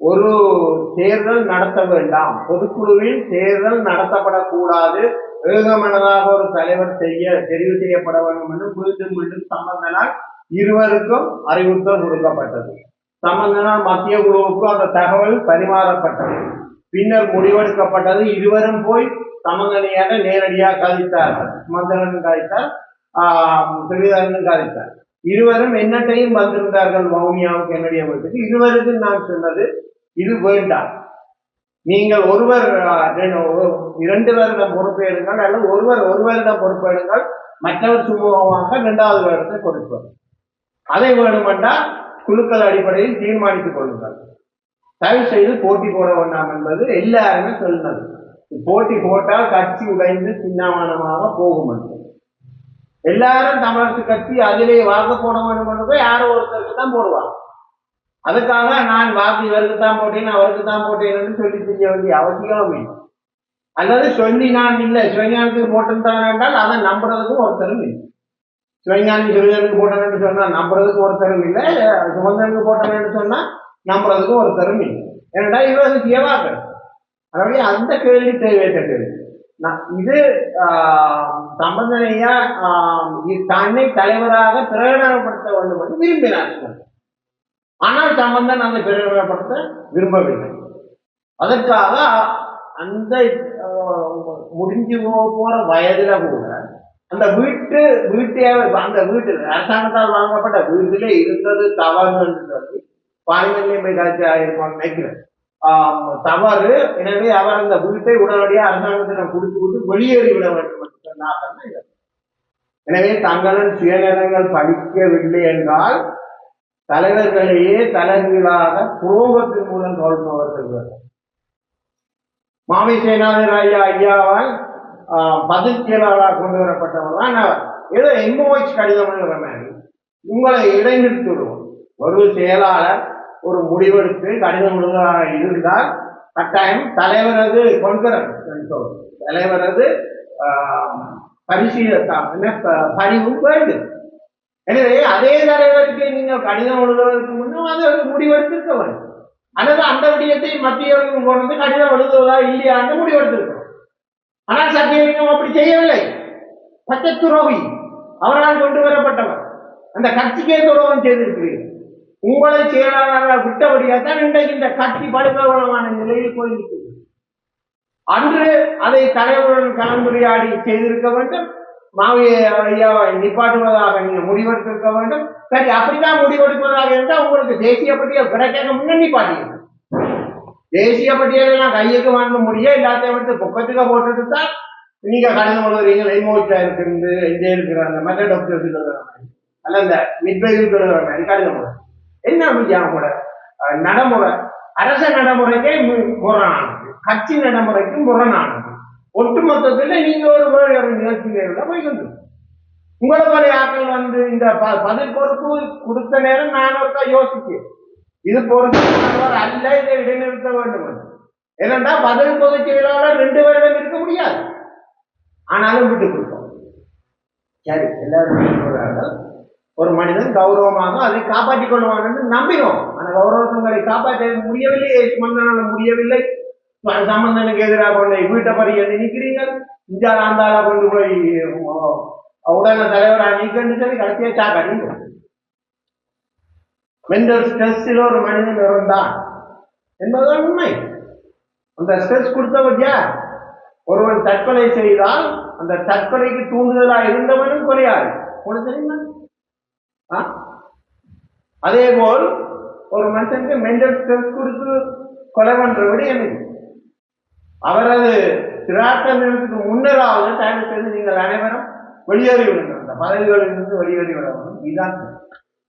ஒரு தேர்தல் நடத்த வேண்டாம், பொதுக்குழுவில் தேர்தல் நடத்தப்படக்கூடாது, ஏகமனதாக ஒரு தலைவர் தெரிவு செய்யப்பட வேண்டும் என்று மீண்டும் மீண்டும் சம்பந்தனால் இருவருக்கும் அறிவுறுத்தல் கொடுக்கப்பட்டது. சம்பந்தனால் மத்திய குழுவுக்கு அந்த தகவல் பரிமாறப்பட்டது. பின்னர் முடிவெடுக்கப்பட்டது. இருவரும் போய் சமந்தனையாக நேரடியாக கழித்தார்கள். சுமந்திரன் கழித்தார், ஸ்ரீதரனும் கழித்தார். இருவரும் என்னட்டையும் வந்திருந்தார்கள் வவுனியாவுக்கு என்னுடைய வீட்டுக்கு. இருவருக்கு நான் சொன்னது, இது வேண்டாம், நீங்கள் ஒருவர் 2 வருடம் பொறுப்பேடுங்கள் அல்லது ஒருவர் 1 வருடம் பொறுப்பேடுங்கள், மற்றவர் சுமூகமாக 2வது வருடத்தை கொடுப்பது. அதை வேணுமென்றால் குழுக்கள் அடிப்படையில் தீர்மானித்துக் கொள்ளுங்கள், தயவு செய்து போட்டி போட வேண்டாம் என்பது எல்லாருமே சொன்னது. போட்டி போட்டால் கட்சி உடைந்து சின்னமானமாக போகும் என்று எல்லாரும் தமிழரசு கட்சி அதிலே வாக்கு போட வேண்டும் என்று யாரோ ஒருத்தருக்கு தான் போடுவாங்க. அதுக்காக நான் வாக்கு இவருக்கு தான் போட்டேன் அவருக்கு தான் போட்டேன் என்று சொல்லி செய்ய வேண்டிய அவசியம் இல்லை. அல்லது சொல்லி நான் இல்லை சிவஞானத்துக்கு போட்டுத்தான் என்றால் அதை நம்புறதுக்கும் ஒருத்தரும் இல்லை. சிவஞானி சிவஞானுக்கு போட்டேன்னு சொன்னா நம்புறதுக்கு ஒருத்தரும் இல்லை, சுமந்தனுக்கு போட்டேன்னு சொன்னா நம்புறதுக்கும் ஒருத்தரும் இல்லை. ஏன்னா இவரது சேவாக்கள். அதாவது அந்த கேள்வி தேவையற்ற கேள்வி. இது சம்பந்தனையா தன்னை தலைவராக பிரகடனப்படுத்த வேண்டும் என்று விரும்பினார்கள். ஆனால் சம்பந்தன் அந்த பிரகடனப்படுத்த விரும்பவில்லை. அதற்காக அந்த முடிஞ்சு போற வயதுல கூட அந்த அந்த வீட்டில் அரசாங்கத்தால் வாங்கப்பட்ட வீட்டிலே இருந்தது தவறு என்று சொல்லி பார்லிமெண்ட்லயும் போய் காட்சி ஆயிருப்பான்னு நினைக்கிறேன். தவறு. எனவே அவர் அந்த வீட்டை உடனடியாக அரசாங்கத்திடம் கொடுத்து வெளியேறி விட வேண்டும் என்று சொன்னார்கள். எனவே தங்களின் சுயநலங்கள் படிக்கவில்லை என்றால் தலைவர்களையே தலைவர்களாக புரோகத்தின் மூலம் தோல்பவர்கள். மாவை சேனாதிபதி ஐயாவால் பதில் செயலாளராக கொண்டு வரப்பட்டவர் தான் அவர். ஏதோ எம்ஓஎச் கடிதம் எழுதுற மாதிரி உங்களை இடைநிறுத்தி விடுவோம். ஒரு செயலாளர் ஒரு முடிவெடுத்து கடிதம் எழுதுவதாக இருந்தால் கட்டாயம் தலைவரது தலைவரது பணிவும் வேண்டும். எனவே அதே தலைவருக்கு நீங்கள் கடிதம் எழுதுவதற்கு முன்னும் அதை முடிவெடுத்திருக்க வேண்டும். அல்லது அந்த விடயத்தை மத்திய கொண்டு கடிதம் எழுதுவதா இல்லையான்னு முடிவெடுத்திருக்கணும். ஆனால் சத்தியலிங்கம் அப்படி செய்யவில்லை. பச்சை துரோகி, அவரால் கொண்டு வரப்பட்டவர். அந்த கட்சிக்கே துரோகம் செய்திருக்கிறீர்கள். உங்களை செயலாளராக விட்டபடியால்தான் இன்றைக்கு இந்த கட்சி படுகவலமான நிலையில் போயிருக்கிறது. அன்று அதை தலைவருடன் கலந்துரையாடி செய்திருக்க வேண்டும். மாவியை ஐயாவை நிப்பாட்டுவதாக நீங்க முடிவெடுத்திருக்க வேண்டும். சரி, அப்படித்தான் முடிவெடுப்பதாக இருந்தால் உங்களுக்கு தேசிய பட்டியல் கிடைக்க முன்ன நிப்பாட்டிங்க. தேசிய பட்டியலாம் கையுக்கு வாங்க முடியும், எல்லாத்தையும் வந்து பொக்கத்துக்க போட்டுட்டு தான் நீங்க கடிதம் எழுதுறீங்க. எம்ஓச்சா இருக்கு, இங்கே இருக்கிறாங்க மற்ற டாக்டர்ஸ் அல்ல இந்த மிட்வைக்கு மாதிரி கடிதம் என்ன கூட நடைமுறை அரச நடைமுறைக்கே முரணானது, கட்சி நடைமுறைக்கு முரணானது. ஒட்டுமொத்தத்தில் நீங்க ஒரு நிகழ்ச்சியில போய்கொண்டு உங்களை போல ஆட்கள் வந்து இந்த பதில் பொறுப்பு கொடுத்த நேரம் நான் ஒருக்கா யோசிச்சேன், இது பொறுப்பு அல்ல, இதை இடைநிறுத்த வேண்டும். ஏனென்றா பதில் பொதுச் செயலாளர் 2 வருடம் இருக்க முடியாது. ஆனாலும் விட்டு கொடுப்போம். சரி, எல்லாரும் ஒரு மனிதன் கௌரவமாக அதை காப்பாற்றிக் கொள்வான் என்று நம்பினோம். அந்த கௌரவங்களை காப்பாற்ற முடியவில்லை, சுமந்தனால முடியவில்லை. சம்பந்தனுக்கு எதிராக கொண்டு வீட்டை பறி என்று நிற்கிறீர்கள், இந்தியா ஆண்டாளா கொண்டு போய் உடனே தலைவராக நீக்கன்னு சொல்லி கடைசியா சாக்காடி மென்டல் ஸ்ட்ரெஸ்ஸில் ஒரு மனிதன் இருந்தான் என்பதுதான் உண்மை. அந்த ஸ்ட்ரெஸ் கொடுத்தவர் யார்? ஒருவன் தற்கொலை செய்தால் அந்த தற்கொலைக்கு தூண்டுதலாக இருந்தவனும் கொலையாளி. உங்களுக்கு தெரியுமா? அதே போல் ஒரு மனுஷனுக்கு மென்டல் ஸ்ட்ரெஸ் கொடுத்து கொலை பண்ற விட எனக்கு அவரது திராட்ட நிலத்துக்கு முன்னராவது தயவு செய்து நீங்கள் அனைவரும் வெளியேறி விடுங்கள், அந்த பதவிகளிலிருந்து வெளியேறி விட வேண்டும். இதுதான்